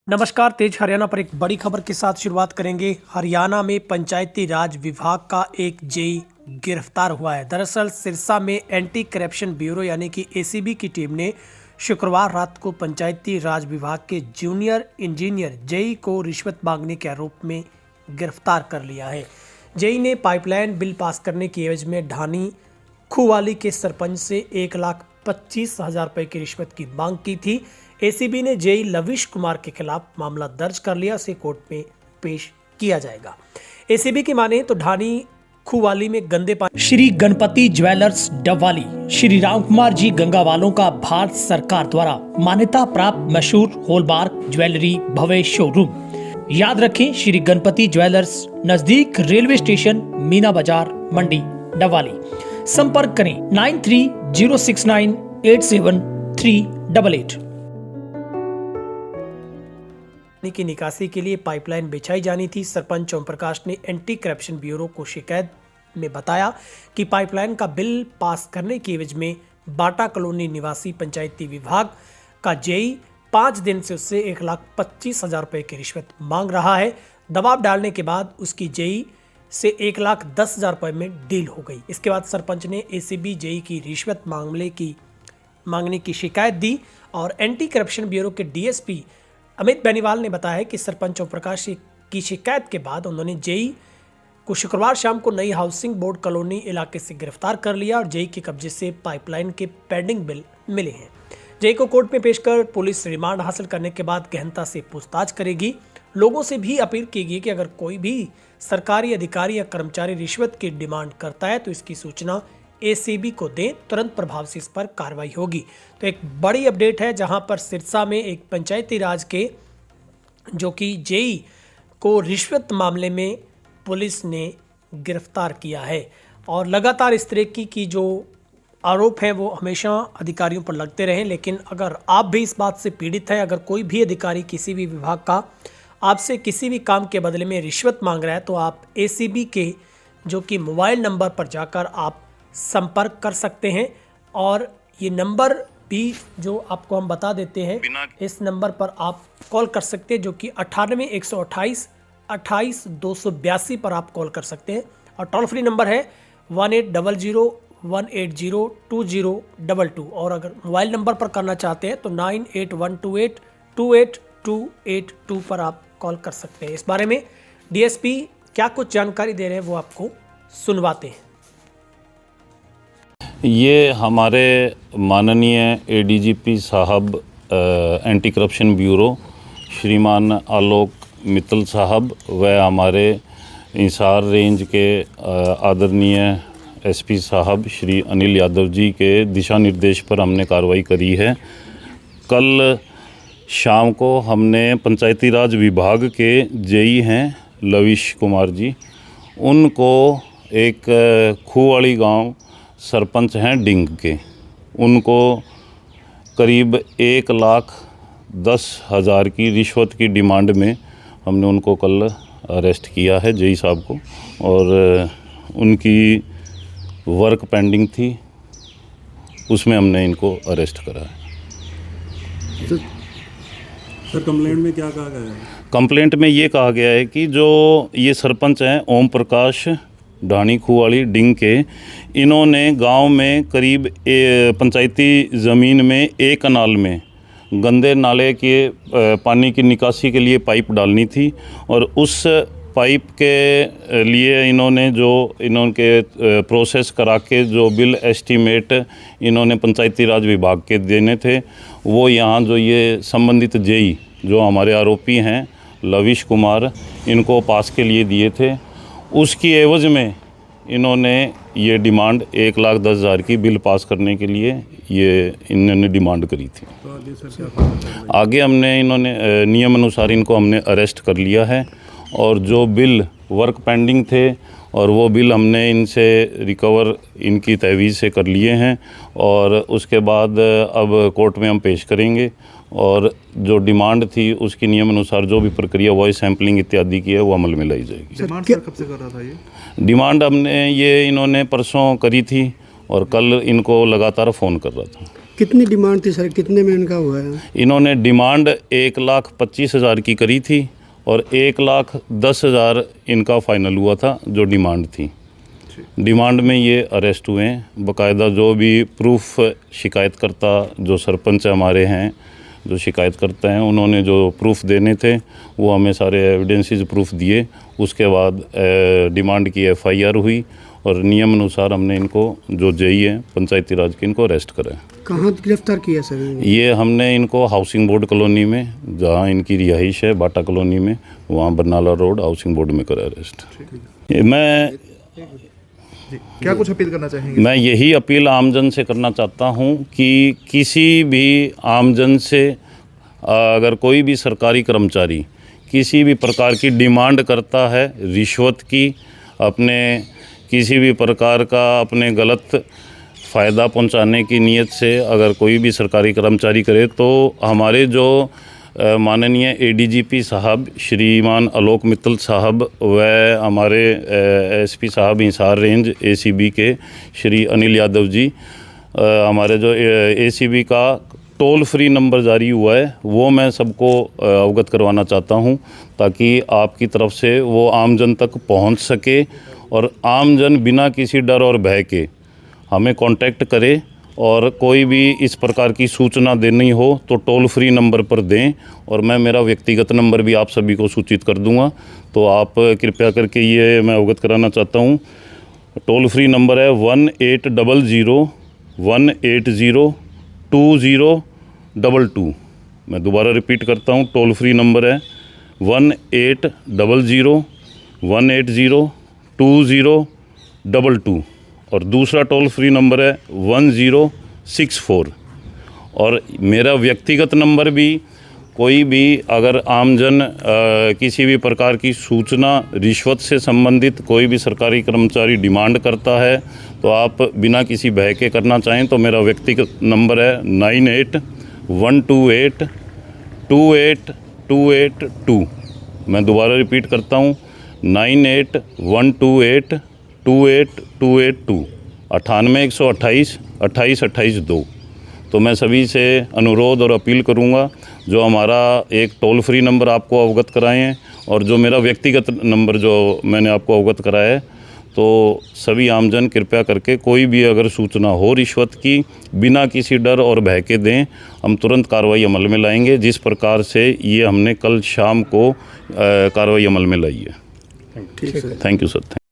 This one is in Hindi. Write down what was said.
नमस्कार। तेज हरियाणा पर एक बड़ी खबर के साथ शुरुआत करेंगे। हरियाणा में पंचायती राज विभाग का एक जेई गिरफ्तार हुआ है। दरअसल सिरसा में एंटी करप्शन ब्यूरो यानी कि एसीबी की टीम ने शुक्रवार रात को पंचायती राज विभाग के जूनियर इंजीनियर जेई को रिश्वत मांगने के आरोप में गिरफ्तार कर लिया है। जेई ने पाइपलाइन बिल पास करने की एवज में ढानी खुवाली के सरपंच से 1,25,000 रुपए की रिश्वत की मांग की थी। एसीबी ने जेई लविश कुमार के खिलाफ मामला दर्ज कर लिया। उसे कोर्ट में पेश किया जाएगा। एसीबी की माने तो ढानी खुवाली में गंदे पानी। श्री गणपति ज्वेलर्स डबवाली श्री राम कुमार जी गंगावालों का भारत सरकार द्वारा मान्यता प्राप्त मशहूर हॉलमार्क ज्वेलरी भव्य शोरूम। याद रखें, श्री गणपति ज्वेलर्स, नजदीक रेलवे स्टेशन, मीना बाजार, मंडी, डबवाली। संपर्क करें 9306987388। पानी की निकासी के लिए पाइपलाइन बिछाई जानी थी। सरपंच ओम प्रकाश ने एंटी करप्शन ब्यूरो को शिकायत में बताया कि पाइपलाइन का बिल पास करने की एवज में बाटा कॉलोनी निवासी पंचायती विभाग का जेई 5 दिन से उससे 1,25,000 रुपए की रिश्वत मांग रहा है। दबाव डालने के बाद उसकी जेई से 1,10,000 रुपए में डील हो गई। इसके बाद सरपंच ने एसीबी जेई की रिश्वत मांगने की शिकायत दी और एंटी करप्शन ब्यूरो के डीएसपी अमित बेनीवाल ने बताया कि सरपंच ओम प्रकाश की शिकायत के बाद उन्होंने जेई को शुक्रवार शाम को नई हाउसिंग बोर्ड कॉलोनी इलाके से गिरफ्तार कर लिया और जेई के कब्जे से पाइपलाइन के पेंडिंग बिल मिले हैं। जेई को कोर्ट में पेश कर पुलिस रिमांड हासिल करने के बाद गहनता से पूछताछ करेगी। लोगों से भी अपील की गई कि अगर कोई भी सरकारी अधिकारी या कर्मचारी रिश्वत की डिमांड करता है तो इसकी सूचना एसीबी को दें, तुरंत प्रभाव से इस पर कार्रवाई होगी। तो एक बड़ी अपडेट है जहां पर सिरसा में एक पंचायती राज के जो कि जेई को रिश्वत मामले में पुलिस ने गिरफ्तार किया है। और लगातार इस तरह की जो आरोप हैं वो हमेशा अधिकारियों पर लगते रहें। लेकिन अगर आप भी इस बात से पीड़ित हैं, अगर कोई भी अधिकारी किसी भी विभाग का आपसे किसी भी काम के बदले में रिश्वत मांग रहा है तो आप एसीबी के जो कि मोबाइल नंबर पर जाकर आप संपर्क कर सकते हैं। और ये नंबर भी जो आपको हम बता देते हैं, इस नंबर पर आप कॉल कर सकते हैं जो कि 98 128 28 282 पर आप कॉल कर सकते हैं। और टोल फ्री नंबर है 1800-180-2022। और अगर मोबाइल नंबर पर करना चाहते हैं तो 9812828282 पर आप कॉल कर सकते हैं। इस बारे में डीएसपी क्या कुछ जानकारी दे रहे हैं वो आपको सुनवाते हैं। ये हमारे माननीय एडीजीपी साहब एंटी करप्शन ब्यूरो श्रीमान आलोक मित्तल साहब व हमारे इंसार रेंज के आदरणीय एसपी साहब श्री अनिल यादव जी के दिशा निर्देश पर हमने कार्रवाई करी है। कल शाम को हमने पंचायती राज विभाग के जेई हैं लविश कुमार जी, उनको एक खुवाली गांव सरपंच हैं डिंग के, उनको करीब 1,10,000 की रिश्वत की डिमांड में हमने उनको कल अरेस्ट किया है जेई साहब को। और उनकी वर्क पेंडिंग थी, उसमें हमने इनको अरेस्ट करा है। सर कंप्लेंट में क्या कहा गया है? कंप्लेंट में ये कहा गया है कि जो ये सरपंच हैं ओम प्रकाश ढानी खुवाली डिंग के, इन्होंने गांव में करीब पंचायती ज़मीन में एक कनाल में गंदे नाले के पानी की निकासी के लिए पाइप डालनी थी। और उस पाइप के लिए इन्होंने प्रोसेस करा के जो बिल एस्टीमेट इन्होंने पंचायती राज विभाग के देने थे, वो यहाँ जो ये संबंधित जेई जो हमारे आरोपी हैं लविश कुमार, इनको पास के लिए दिए थे। उसकी एवज में इन्होंने ये डिमांड 1,10,000 की बिल पास करने के लिए इन्होंने डिमांड करी थी। तो आगे इन्होंने नियम अनुसार इनको हमने अरेस्ट कर लिया है। और जो बिल वर्क पेंडिंग थे और वो बिल हमने इनसे रिकवर इनकी तहवीज़ से कर लिए हैं। और उसके बाद अब कोर्ट में हम पेश करेंगे और जो डिमांड थी उसकी नियम अनुसार जो भी प्रक्रिया वॉइस सैम्पलिंग इत्यादि की है वो अमल में लाई जाएगी। डिमांड सर कब से कर रहा था ये? डिमांड इन्होंने परसों करी थी और कल इनको लगातार फ़ोन कर रहा था। कितनी डिमांड थी सर, कितने में इनका हुआ है? इन्होंने डिमांड 1,25,000 की करी थी और 1,10,000 इनका फाइनल हुआ था जो डिमांड थी। डिमांड में ये अरेस्ट हुए हैं। बाकायदा जो भी प्रूफ शिकायतकर्ता जो सरपंच हमारे हैं जो शिकायत करते हैं उन्होंने जो प्रूफ देने थे वो हमें सारे एविडेंसेस प्रूफ दिए। उसके बाद डिमांड की FIR हुई और नियम अनुसार हमने इनको जो जेई है पंचायती राज के इनको अरेस्ट करा है। कहाँ गिरफ्तार किया सर? ये हमने इनको हाउसिंग बोर्ड कॉलोनी में जहाँ इनकी रिहाइश है बाटा कॉलोनी में वहाँ बरनाला रोड हाउसिंग बोर्ड में करा अरेस्ट। मैं क्या कुछ अपील करना चाहेंगे? मैं यही अपील आमजन से करना चाहता हूं कि किसी भी आमजन से अगर कोई भी सरकारी कर्मचारी किसी भी प्रकार की डिमांड करता है रिश्वत की, अपने किसी भी प्रकार का अपने गलत फ़ायदा पहुंचाने की नीयत से अगर कोई भी सरकारी कर्मचारी करे तो हमारे जो माननीय ADGP साहब श्रीमान आलोक मित्तल साहब व हमारे SP साहब हिसार रेंज ACB के श्री अनिल यादव जी, हमारे जो ACB का टोल फ्री नंबर जारी हुआ है वो मैं सबको अवगत करवाना चाहता हूं ताकि आपकी तरफ से वो आमजन तक पहुंच सके और आमजन बिना किसी डर और भय के हमें कांटेक्ट करे और कोई भी इस प्रकार की सूचना देनी हो तो टोल फ्री नंबर पर दें और मैं मेरा व्यक्तिगत नंबर भी आप सभी को सूचित कर दूंगा। तो आप कृपया करके ये मैं अवगत कराना चाहता हूँ। टोल फ्री नंबर है 1800-180-2022। मैं दोबारा रिपीट करता हूँ, टोल फ्री नंबर है 1800-180-2022 और दूसरा टोल फ्री नंबर है 1064। और मेरा व्यक्तिगत नंबर भी कोई भी अगर आमजन किसी भी प्रकार की सूचना रिश्वत से संबंधित कोई भी सरकारी कर्मचारी डिमांड करता है तो आप बिना किसी भय के करना चाहें तो मेरा व्यक्तिगत नंबर है 9812828282। मैं दोबारा रिपीट करता हूँ 9812828282 98-128-28-28-2। तो मैं सभी से अनुरोध और अपील करूंगा जो हमारा एक टोल फ्री नंबर आपको अवगत कराए हैं और जो मेरा व्यक्तिगत नंबर जो मैंने आपको अवगत कराया है, तो सभी आमजन कृपया करके कोई भी अगर सूचना हो रिश्वत की बिना किसी डर और भय के दें, हम तुरंत कार्रवाई अमल में लाएंगे जिस प्रकार से ये हमने कल शाम को कार्रवाई अमल में लाई है। ठीक है। Thank you sir.